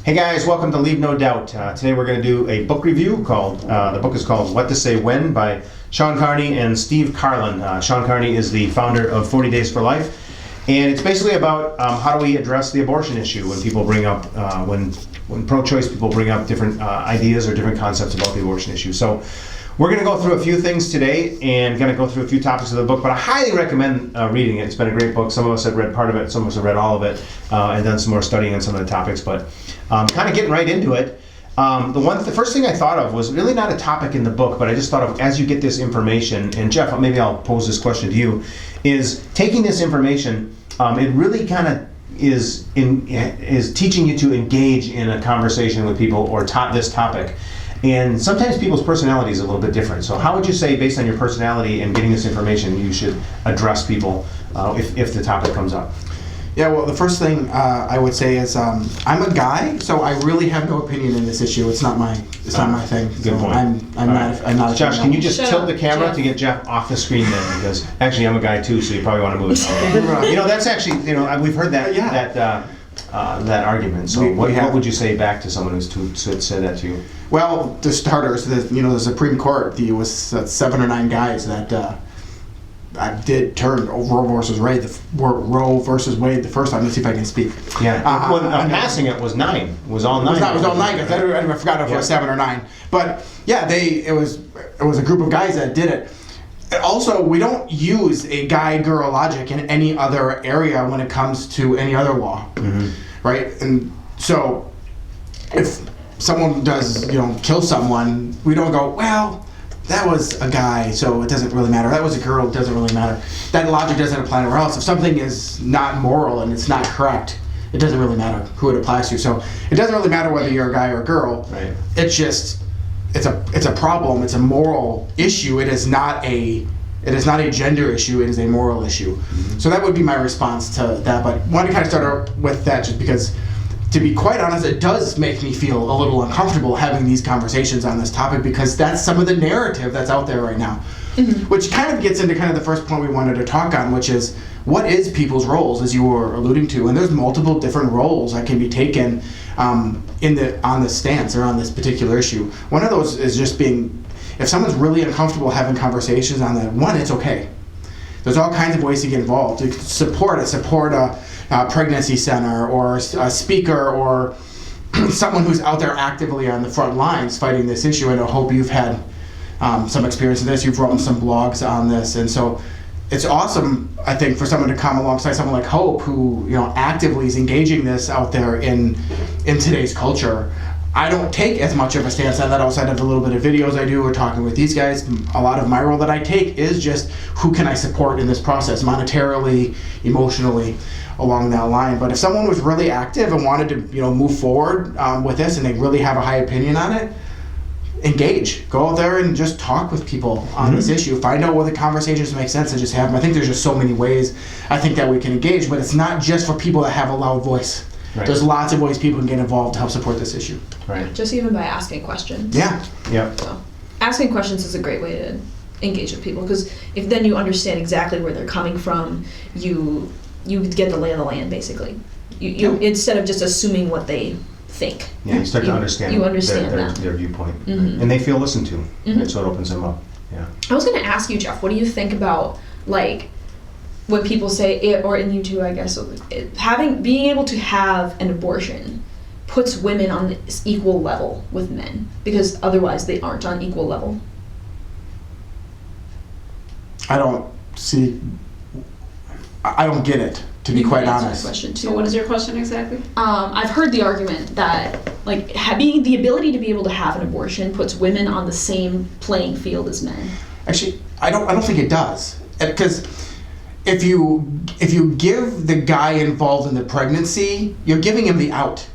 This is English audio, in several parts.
Hey guys, welcome to Leave No Doubt. Today we're going to do a book review called, the book is called What to Say When by Sean Carney and Steve Carlin. Sean Carney is the founder of 40 Days for Life. And it's basically about how do we address the abortion issue when people bring up, when pro-choice people bring up different ideas or different concepts about the abortion issue. So we're going to go through a few things today and going to go through a few topics of the book, but I highly recommend reading it. It's been a great book. Some of us have read part of it, some of us have read all of it, and done some more studying on some of the topics, but kind of getting right into it. The first thing I thought of was really not a topic in the book, but I just thought of as you get this information, and Jeff, maybe I'll pose this question to you, is taking this information, it really kind of is teaching you to engage in a conversation with people or this topic. And sometimes people's personality is a little bit different. So how would you say, based on your personality and getting this information, you should address people if the topic comes up? Yeah, well, the first thing I would say is I'm a guy, so I really have no opinion in this issue. It's not my thing. Good so point. I'm not. Josh, can you just Shut tilt up, the camera Jeff. to get Jeff off the screen then? Because actually, I'm a guy too, so you probably want to move it. That's actually, we've heard that that argument. So what would you say back to someone who's said that to you? Well, to starters, the Supreme Court, it was 7 or 9 guys that did turn Roe versus Wade the first time. Let's see if I can speak. Yeah. Passing it was 9. It was all 9. It was all 9. I forgot if it was 7 or 9. But yeah, it was a group of guys that did it. Also, we don't use a guy-girl logic in any other area when it comes to any other law, right? And so, if someone does, kill someone, we don't go, well, that was a guy, so it doesn't really matter. That was a girl, it doesn't really matter. That logic doesn't apply anywhere else. If something is not moral and it's not correct, it doesn't really matter who it applies to. So it doesn't really matter whether you're a guy or a girl. Right. It's just it's a problem. It's a moral issue. It is not a gender issue. It is a moral issue. So that would be my response to that. But I wanted to kind of start with that just because, to be quite honest, it does make me feel a little uncomfortable having these conversations on this topic because that's some of the narrative that's out there right now. Which kind of gets into kind of the first point we wanted to talk on, which is what is people's roles, as you were alluding to, and there's multiple different roles that can be taken on this stance or on this particular issue. One of those is just if someone's really uncomfortable having conversations on that, one, it's okay. There's all kinds of ways to get involved. You can support a pregnancy center or a speaker or someone who's out there actively on the front lines fighting this issue. And I hope you've had some experience in this. You've written some blogs on this. And so it's awesome, I think, for someone to come alongside someone like Hope who actively is engaging this out there in today's culture. I don't take as much of a stance on that outside of the little bit of videos I do or talking with these guys. A lot of my role that I take is just who can I support in this process, monetarily, emotionally, along that line. But if someone was really active and wanted to move forward with this and they really have a high opinion on it, engage. Go out there and just talk with people on this issue. Find out where the conversations make sense and just have them. I think there's just so many ways I think that we can engage, but it's not just for people that have a loud voice. Right. There's lots of ways people can get involved to help support this issue. Right. Just even by asking questions. Yeah. Yeah. So, asking questions is a great way to engage with people because if then you understand exactly where they're coming from, you get the lay of the land basically. You instead of just assuming what they think. Yeah, you start to understand, their viewpoint, and they feel listened to, and so it opens them up. Yeah. I was going to ask you, Jeff, what do you think about when people say, or in you too, I guess, being able to have an abortion puts women on this equal level with men because otherwise they aren't on equal level? I don't get it, to be quite honest. Question too. So what is your question exactly? I've heard the argument that having the ability to be able to have an abortion puts women on the same playing field as men. Actually, I don't think it does, because if you give the guy involved in the pregnancy, you're giving him the out,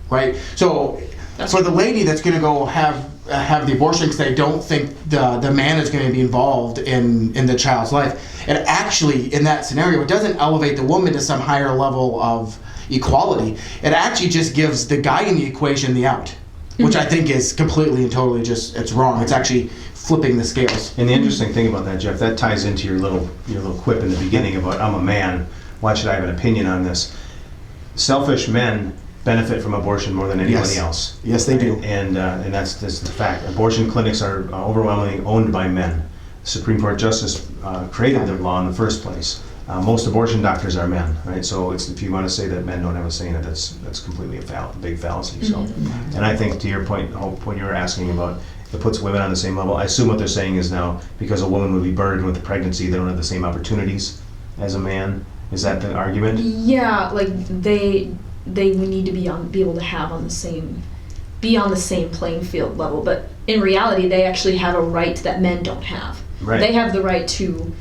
right? So for the lady that's going to go have the abortion because they don't think the man is going to be involved in the child's life, it actually, in that scenario, it doesn't elevate the woman to some higher level of equality. It actually just gives the guy in the equation the out, which I think is completely and totally it's wrong. It's actually flipping the scales. And the interesting thing about that, Jeff, that ties into your little quip in the beginning about I'm a man, why should I have an opinion on this? Selfish men benefit from abortion more than anybody Yes. else. Yes, they do. And that's the fact. Abortion clinics are overwhelmingly owned by men. The Supreme Court justice created the law in the first place. Most abortion doctors are men, right? So if you want to say that men don't have a say in it, that's completely a big fallacy. So, and I think to your point, Hope, when you were asking about it puts women on the same level, I assume what they're saying is now because a woman would be burdened with the pregnancy, they don't have the same opportunities as a man. Is that the argument? Yeah, like they would need to be able to have on the same playing field level, but in reality they actually have a right that men don't have. Right. They have the right to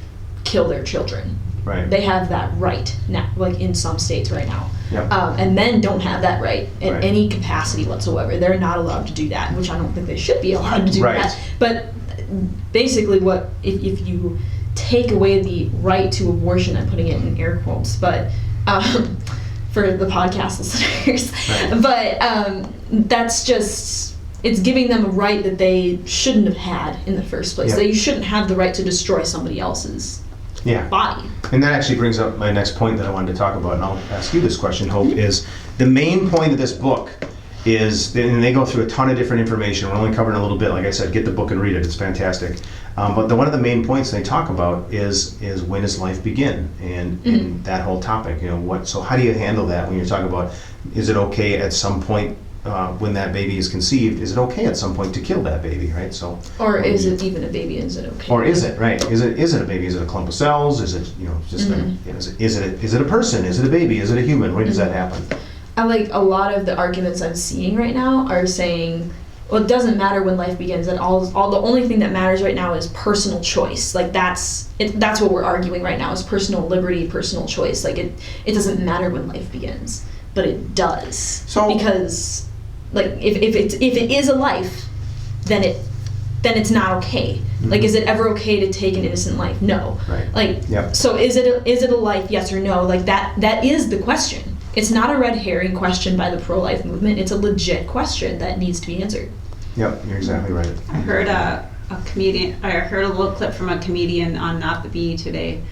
kill their children. Right. They have that right now, like in some states right now. Yep. And men don't have that right in Right. any capacity whatsoever. They're not allowed to do that, which I don't think they should be allowed to do Right. that. But basically, if you take away the right to abortion, I'm putting it in air quotes, but for the podcast listeners, Right. but that's just, it's giving them a right that they shouldn't have had in the first place. Yep. That you shouldn't have the right to destroy somebody else's Yeah. body. And that actually brings up my next point that I wanted to talk about, and I'll ask you this question, Hope, is the main point of this book is, and they go through a ton of different information, we're only covering a little bit, like I said, get the book and read it, it's fantastic. But one of the main points they talk about is when does life begin? And that whole topic, so how do you handle that when you're talking about, is it okay at some point when that baby is conceived, is it okay at some point to kill that baby, right? So, Or is it even a baby? Is it okay? or is it, right? Is it a baby? Is it a clump of cells? Is it, just is it a person? Is it a baby? Is it a human? When does that happen? I like a lot of the arguments I'm seeing right now are saying, well, it doesn't matter when life begins, and all the only thing that matters right now is personal choice. Like that's what we're arguing right now, is personal liberty, personal choice. Like it doesn't matter when life begins, but it does. So- because like if it is a life, then it's not okay. Like, is it ever okay to take an innocent life? No. Right. Like, Yep. so is it a life? Yes or no? Like that is the question. It's not a red herring question by the pro-life movement. It's a legit question that needs to be answered. Yep, you're exactly right. I heard a comedian. I heard a little clip from a comedian on Not the Bee today,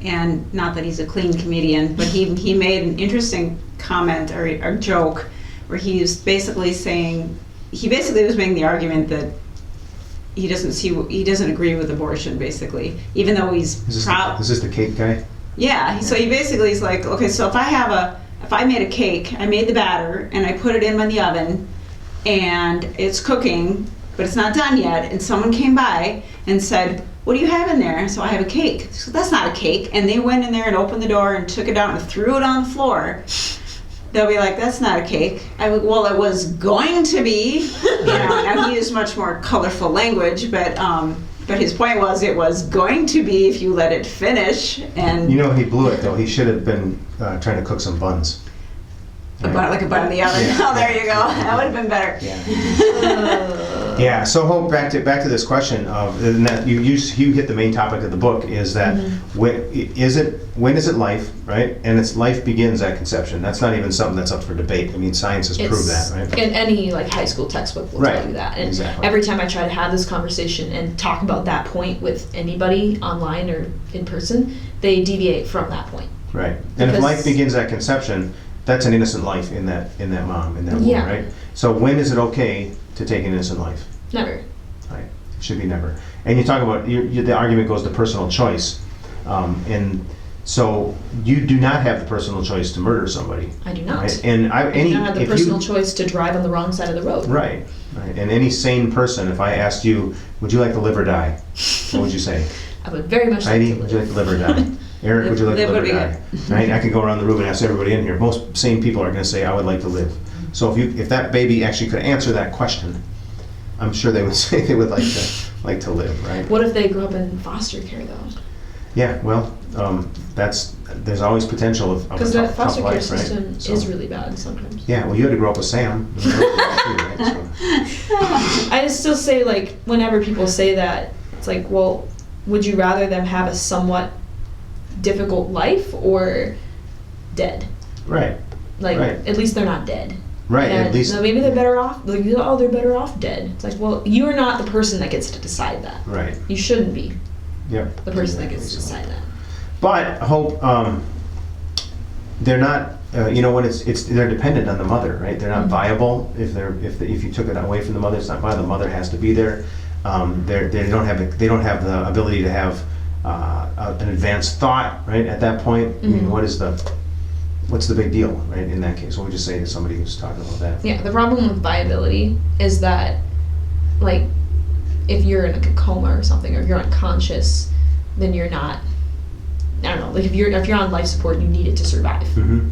and not that he's a clean comedian, but he made an interesting comment or joke where he was basically saying, he basically was making the argument that he doesn't agree with abortion, basically, even though he's proud. Is this the cake guy? Yeah, so he basically is like, okay, so if I made a cake, I made the batter and I put it in the oven and it's cooking, but it's not done yet, and someone came by and said, what do you have in there? So I have a cake. So that's not a cake. And they went in there and opened the door and took it out and threw it on the floor. They'll be like, that's not a cake. Well, it was going to be. Now he used much more colorful language, but his point was it was going to be if you let it finish. And He blew it though. He should have been trying to cook some buns. like a bun in the oven. Yeah. Oh, there you go. That would have been better. Yeah. Yeah. So Hope, back to this question of, and that you hit the main topic of the book, is that when is it life, right? And it's life begins at conception. That's not even something that's up for debate. I mean, science has proved that, right? In any like high school textbook will Right. tell you that. And Exactly. every time I try to have this conversation and talk about that point with anybody online or in person, they deviate from that point. Right. And if Because- life begins at conception, that's an innocent life in that mom, in that womb, Yeah. right? So when is it okay to take an innocent life? Never. Right. Should be never. And you talk about, the argument goes to personal choice. And so you do not have the personal choice to murder somebody. I do not. Right? And I do not have the if personal you, choice to drive on the wrong side of the road. Right. Right. And any sane person, if I asked you, would you like to live or die? What would you say? I would very much like Heidi, to would you like live. to live or die? Eric, would you like to Live live or would be die? Right? I could go around the room and ask everybody in here. Most sane people are going to say, I would like to live. So if that baby actually could answer that question, I'm sure they would say they would like to live, right? What if they grew up in foster care though? Yeah, well, there's always potential of a Because tough, that foster tough care life, right? system So- is really bad sometimes. Yeah, well, you had to grow up with Sam. Right? So- I still say, like, whenever people say that, it's like, well, would you rather them have a somewhat difficult life or dead? Right, Like, Right. at least they're not dead. right. And At least, so maybe they're better off. Like, oh, they're better off dead. It's like, well, you are not the person that gets to decide that. right. You shouldn't be Yep. the person that gets to Exactly so. decide that. But Hope, they're not when it's they're dependent on the mother, right? They're not viable if you took it away from the mother. It's not viable. The mother has to be there. They don't have the ability to have an advanced thought, right? At that point, I mean, what's the big deal, right? In that case, what would you say to somebody who's talking about that? Yeah, the problem with viability is that, like, if you're in a coma or something, or if you're unconscious, then you're not. I don't know. Like if you're on life support, you need it to survive. Mm-hmm.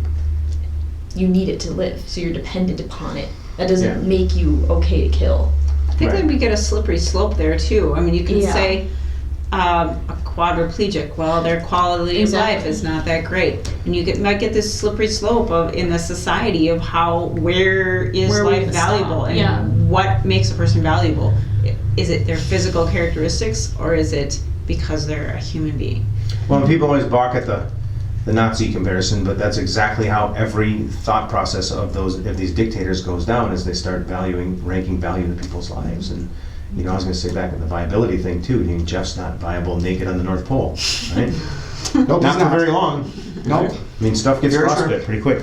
You need it to live, so you're dependent upon it. That doesn't Yeah. make you okay to kill. I think Right. that we get a slippery slope there too. I mean, you can Yeah. say a quadriplegic, well, their quality of Exactly. life is not that great, and you might get this slippery slope of in the society of where is Where we life can valuable stop. and Yeah. what makes a person valuable. Is it their physical characteristics or is it because they're a human being? Well, people always balk at the Nazi comparison, but that's exactly how every thought process of these dictators goes down, as they start ranking value in people's lives. And I was going to say back with the viability thing too. I mean, Jeff's not viable naked on the North Pole, right? Nope, Not he's for not. very long. Nope. I mean, stuff gets Very frostbite true. pretty quick.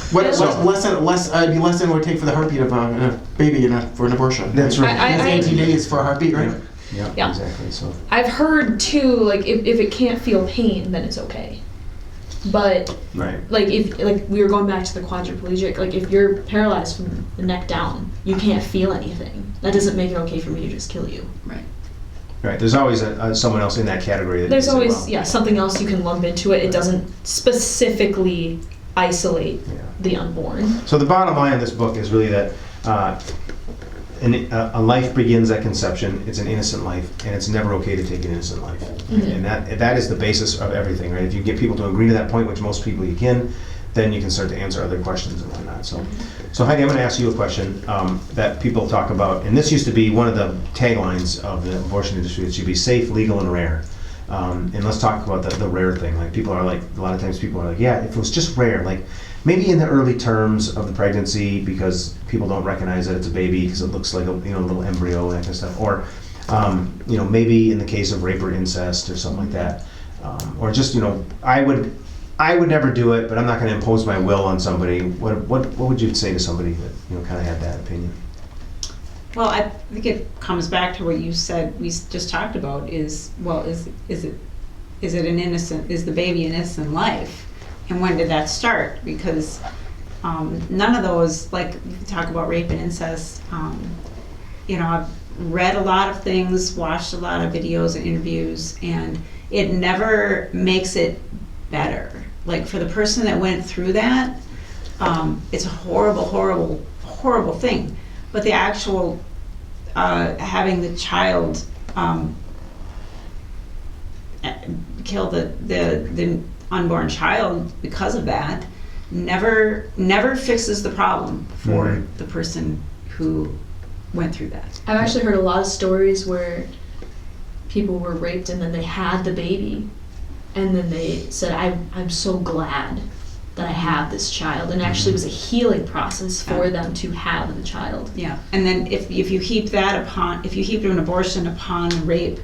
It'd be less than it would take for the heartbeat of a baby for an abortion. That's right. I- It's 18 days for a heartbeat, right? Yeah, Yeah. exactly. So. I've heard too, like if it can't feel pain, then it's okay. But Right. like if we were going back to the quadriplegic, like if you're paralyzed from the neck down, you can't feel anything. That doesn't make it okay for me to just kill you. Right. There's always someone else in that category. That There's you say, always well, something else you can lump into it. It doesn't specifically isolate Yeah. the unborn. So the bottom line of this book is really that a life begins at conception. It's an innocent life, and it's never okay to take an innocent life. And that is the basis of everything, right? If you get people to agree to that point, which most people you can, then you can start to answer other questions and whatnot. So Heidi, I'm going to ask you a question that people talk about, and this used to be one of the taglines of the abortion industry. It should be safe, legal, and rare. And let's talk about the rare thing. Like people are like, a lot of times people are like, yeah, if it was just rare, like maybe in the early terms of the pregnancy, because people don't recognize that it's a baby because it looks like a little embryo and that kind of stuff, or maybe in the case of rape or incest or something like that, or just I would never do it, but I'm not going to impose my will on somebody. What would you say to somebody that kind of had that opinion? Well, I think it comes back to what you said. We just talked about is the baby an innocent life, and when did that start? Because none of those, like you talk about rape and incest. I've read a lot of things, watched a lot of videos and interviews, and it never makes it better. Like for the person that went through that, it's a horrible, horrible, horrible thing. But the actual having the child kill the unborn child because of that never fixes the problem for the person who went through that. I've actually heard a lot of stories where people were raped and then they had the baby, and then they said, I'm so glad that I have this child, and actually it was a healing process for them to have the child. Yeah, and then if you heap an abortion upon rape,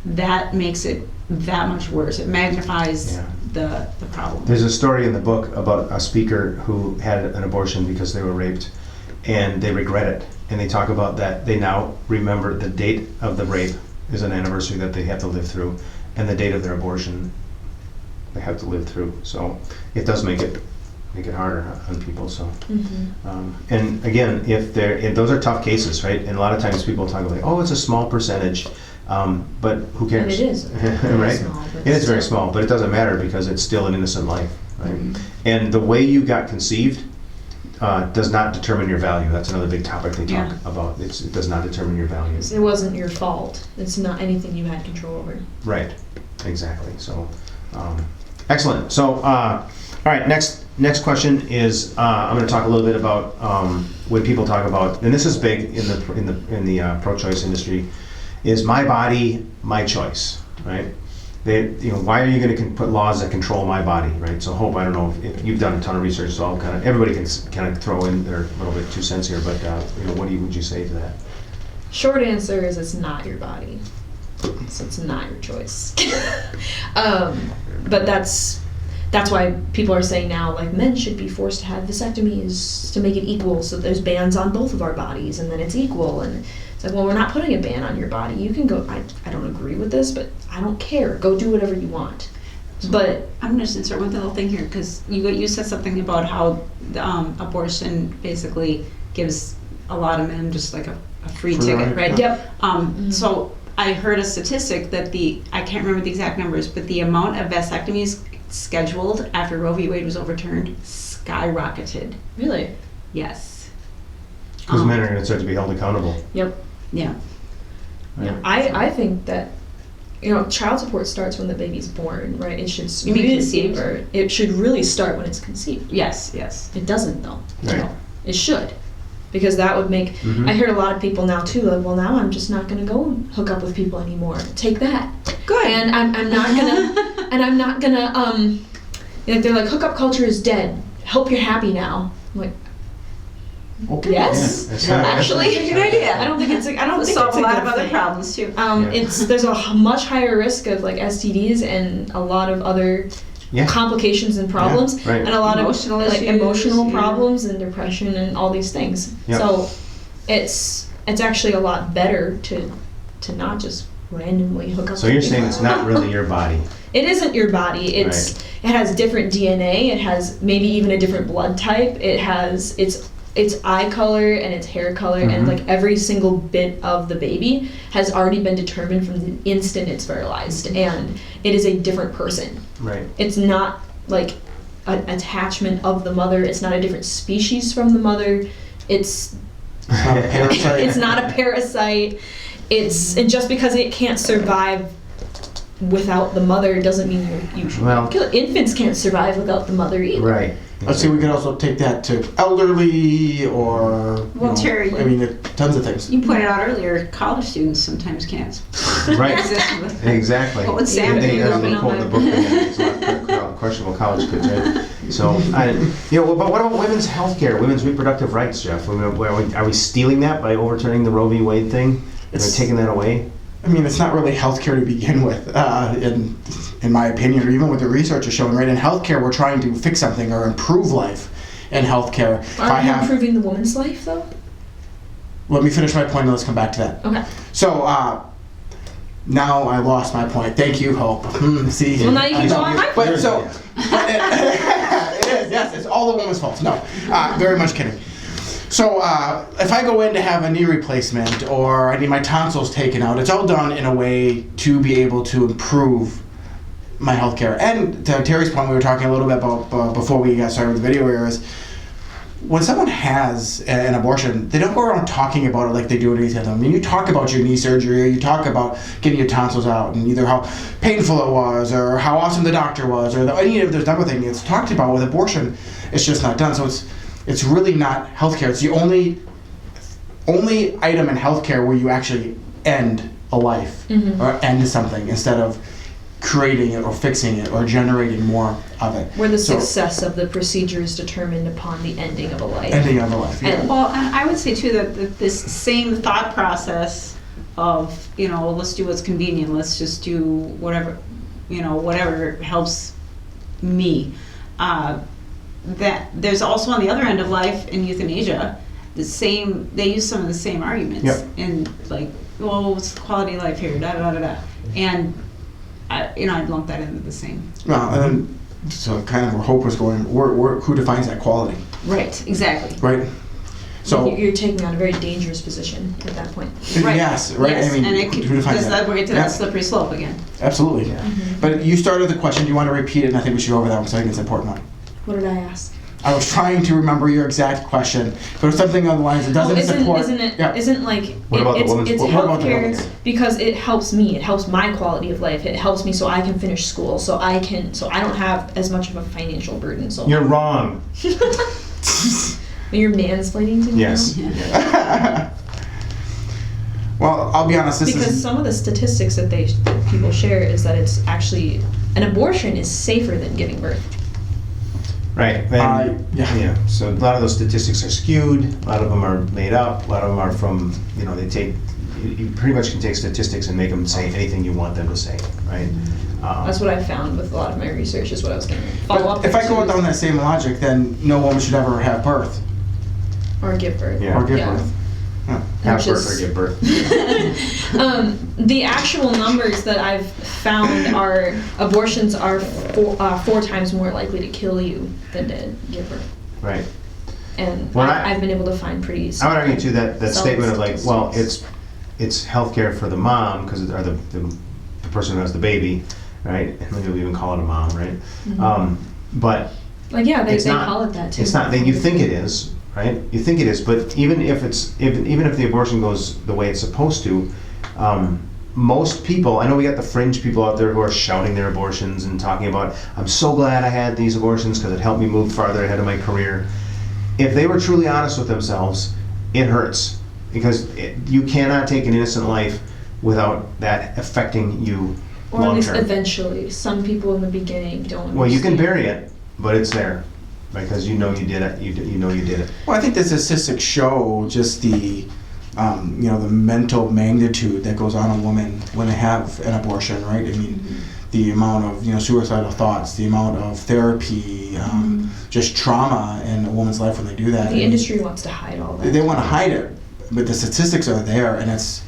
that makes it that much worse. It magnifies the problem. There's a story in the book about a speaker who had an abortion because they were raped, and they regret it. And they talk about that they now remember the date of the rape is an anniversary that they have to live through, and the date of their abortion they have to live through. So it does make it harder on people. So and again, if those are tough cases, right? And a lot of times people talk about, oh, it's a small percentage, but who cares? And it is very right? small, but It is very still. small, but it doesn't matter because it's still an innocent life, right? And the way you got conceived does not determine your value. That's another big topic they talk about. It does not determine your value. It wasn't your fault. It's not anything you had control over. Right, exactly. So, excellent. So, all right. Next question is I'm going to talk a little bit about when people talk about, and this is big in the pro-choice industry, is my body, my choice, right? Why are you going to put laws that control my body, right? So, Hope, I don't know if you've done a ton of research, so everybody can kind of throw in their little bit 2 cents here, but what would you say to that? Short answer is it's not your body, so it's not your choice. But that's that's why people are saying now, like, men should be forced to have vasectomies to make it equal, so there's bans on both of our bodies, and then it's equal. And it's like, well, we're not putting a ban on your body. You can go, I don't agree with this, but I don't care. Go do whatever you want. But I'm gonna just insert one little thing here, because you said something about how abortion basically gives a lot of men just like a free Free ticket, ride, right? yeah. Yep. So I heard a statistic that I can't remember the exact numbers, but the amount of vasectomies scheduled after Roe v. Wade was overturned skyrocketed. really, Yes. Because men are going to start to be held accountable. yep. Yeah. Right? I think that, child support starts when the baby's born, right? It should You mean really, conceived? or it should really start when it's conceived. Yes. Yes. It doesn't though. Right. No, it should, because that would make. Mhm. I hear a lot of people now too. Like, well, now I'm just not gonna go and hook up with people anymore. Take that. Good. And I'm not gonna. And I'm not gonna. Like, they're like, hookup culture is dead. Hope you're happy now. I'm like, Okay. yes. That's not- Actually, That's a good idea. I don't think it's. I don't think solve it's a lot good of other thing. problems too. Yeah. There's a much higher risk of like STDs and a lot of other Yeah. complications and problems, right. and a lot Emotional of like issues, emotional yeah. problems and depression and all these things. Yeah. So it's actually a lot better to not just randomly hook up. So with you're people. saying it's not really your body. It isn't your body. It has different DNA. It has maybe even a different blood type. It has its eye color and its hair color, and Mhm. like every single bit of the baby has already been determined from the instant it's fertilized, and it is a different person. Right. It's not like an attachment of the mother. It's not a different species from the mother. It's Not a parasite. it's not a parasite. And just because it can't survive without the mother doesn't mean you should Well- kill it. Infants can't survive without the mother either. Right. Let's see, we could also take that to elderly or, Well, Terry, I mean, tons of things. You pointed out earlier, college students sometimes can't Right. exist with. Exactly. What would Sam And they, do? as they quote in the book, there's a lot of questionable college kids, right? So, but what about women's health care, women's reproductive rights, Jeff? Are we stealing that by overturning the Roe v. Wade thing? Are we It's- taking that away? I mean, it's not really healthcare to begin with, in my opinion, or even what the research is showing, right? In healthcare, we're trying to fix something or improve life in healthcare. If I Aren't you have, improving the woman's life though? let me finish my point and let's come back to that. Okay. So, now I lost my point. Thank you, Hope. See? Well, now you can I go know. on my But point. so, it is, yes, it's all the woman's fault. No, very much kidding. So, if I go in to have a knee replacement or I need my tonsils taken out, it's all done in a way to be able to improve my healthcare. And to Terry's point, we were talking a little bit about before we got started with the video here, is when someone has an abortion, they don't go around talking about it like they do anything else. I mean, you talk about your knee surgery, or you talk about getting your tonsils out, and either how painful it was, or how awesome the doctor was, or any of those other things. It's talked about. With abortion, it's just not done. So it's really not healthcare. It's the only item in healthcare where you actually end a life or end something instead of creating it or fixing it or generating more of it. Where the So- success of the procedure is determined upon the ending of a life. Ending of a life. Yeah. And- Well, and I would say too that this same thought process of, let's do what's convenient, let's just do whatever, whatever helps me. That there's also on the other end of life in euthanasia, they use some of the same arguments. Yep. And like, well, what's the quality of life here, da da da da. And I'd lump that into the same. Well, and then, so kind of where Hope was going, who defines that quality, Right, exactly. right? So, you're taking on a very dangerous position at that point. Right. yes, right? Yes, I mean, and it could, who defines does that, we'll get to Yeah, that slippery slope again. absolutely. Yeah. But you started the question, do you want to repeat it? And I think we should go over that one because I think it's an important one. What did I ask? I was trying to remember your exact question, but it's something on the lines that doesn't support. Isn't like What about the woman's- it's what about the healthcare woman's? because it helps me. It helps my quality of life. It helps me so I can finish school. So I don't have as much of a financial burden. So You're wrong. you're mansplaining to me. Yes. now? Well, I'll be honest. This Because is some of the statistics that people share is that it's actually an abortion is safer than giving birth. Right. And, yeah. So a lot of those statistics are skewed. A lot of them are made up. A lot of them are from, they take you pretty much can take statistics and make them say anything you want them to say, right? That's what I found with a lot of my research. Is what I was going to follow up. But if I go with, down that same logic, then no woman should ever have birth or give birth. Yeah. or give Yeah. birth. Yeah. Have Which birth is- or give birth. The actual numbers that I've found are abortions are 4 times more likely to kill you than to give birth. Right. And Well, I've been able to find pretty. I would argue too that statement of like, well, statistics. it's healthcare for the mom because or the person who has the baby, right? And maybe we even call it a mom, right? But Like they it's not. call it that too. It's not. You think it is, right? You think it is, but even if the abortion goes the way it's supposed to, most people, I know we got the fringe people out there who are shouting their abortions and talking about, I'm so glad I had these abortions because it helped me move farther ahead of my career. If they were truly honest with themselves, it hurts because you cannot take an innocent life without that affecting you Or at long least term. eventually. Some people in the beginning don't. Well, you can understand. bury it, but it's there because you know you did it. You know you did it. Well, I think the statistics show just the, the mental magnitude that goes on a woman when they have an abortion, right? I mean, the amount of suicidal thoughts, the amount of therapy, just trauma in a woman's life when they do that. The industry wants to hide all that. They want to hide it, but the statistics are there, and it's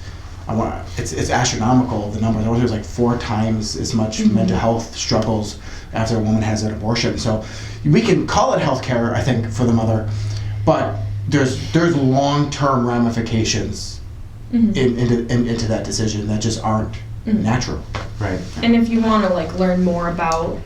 astronomical. The numbers. I was like 4 times as much mental health struggles after a woman has an abortion. So we can call it healthcare, I think, for the mother, but there's long-term ramifications into that decision that just aren't natural. Right. And if you want to learn more about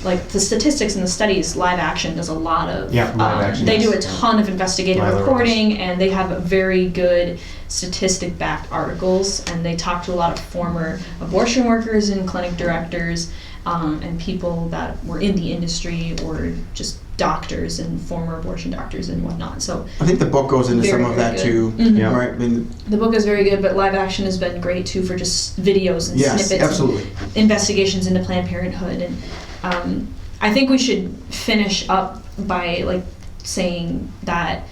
the statistics and the studies, Live Action does a lot of. Yeah, Live Action, They do a yes. ton of investigative Lila Rose. reporting, and they have very good statistic-backed articles. And they talk to a lot of former abortion workers and clinic directors, and people that were in the industry or just doctors and former abortion doctors and whatnot. So I think the book goes into Very, some of very that good. too, Yeah. right? I mean, the book is very good, but Live Action has been great too for just videos and yes, snippets. absolutely. And investigations into Planned Parenthood, and I think we should finish up by saying that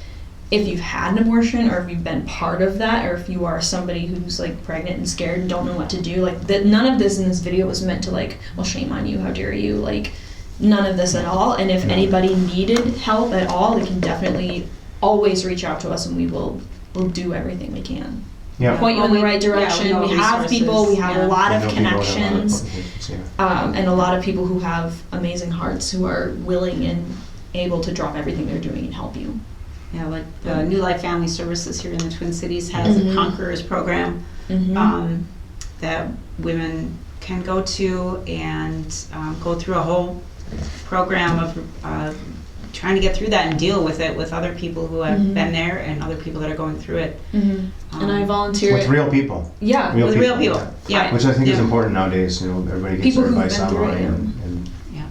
if you've had an abortion or if you've been part of that or if you are somebody who's pregnant and scared and don't know what to do, that none of this in this video was meant to well, shame on you, how dare you, none of this at all. And if anybody needed help at all, they can definitely always reach out to us, and we'll do everything we can. Yeah. Point you in the right direction. know we have resources, people, we have a lot I of know people that have a lot of connections, qualifications, yeah. and a lot of people who have amazing hearts who are willing and able to drop everything they're doing and help you. Yeah, like the New Life Family Services here in the Twin Cities has a Conquerors program that women can go to and go through a whole program of trying to get through that and deal with it with other people who have been there and other people that are going through it. And I volunteer. With real people, Yeah. real With real people, yeah. which I think is Yeah. important nowadays. Everybody gets People their who've advice been through it, online, yeah. and Yeah.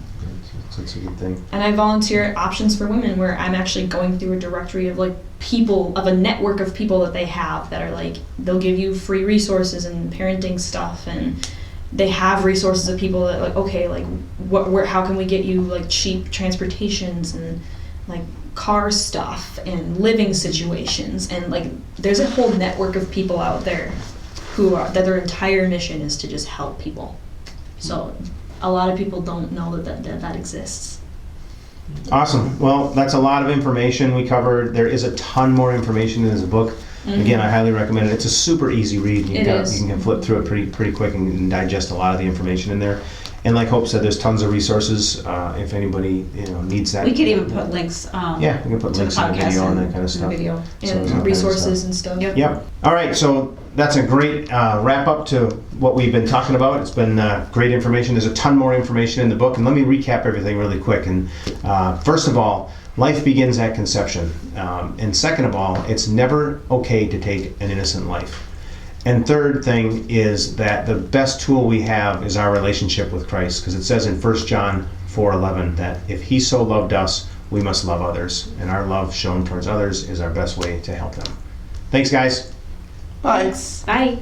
it's a good thing. And I volunteer at Options for Women, where I'm actually going through a directory of people, of a network of people that they have that are they'll give you free resources and parenting stuff, and they have resources of people that how can we get you cheap transportations and car stuff and living situations, and there's a whole network of people out there that their entire mission is to just help people. So a lot of people don't know that exists. Awesome. Well, that's a lot of information we covered. There is a ton more information in this book. Again, I highly recommend it. It's a super easy read. You can flip through it pretty quick and digest a lot of the information in there. And like Hope said, there's tons of resources if anybody needs that. We could even put links Yeah, we can put to the links in the podcast video and that and kind of the stuff. video. So there's all kinds And of resources stuff. and stuff. Yep. All right, so that's a great wrap up to what we've been talking about. It's been great information. There's a ton more information in the book, and let me recap everything really quick. And first of all, life begins at conception. And second of all, it's never okay to take an innocent life. And third thing is that the best tool we have is our relationship with Christ, because it says in 1 John 4:11 that if he so loved us, we must love others. And our love shown towards others is our best way to help them. Thanks, guys. Bye. Bye.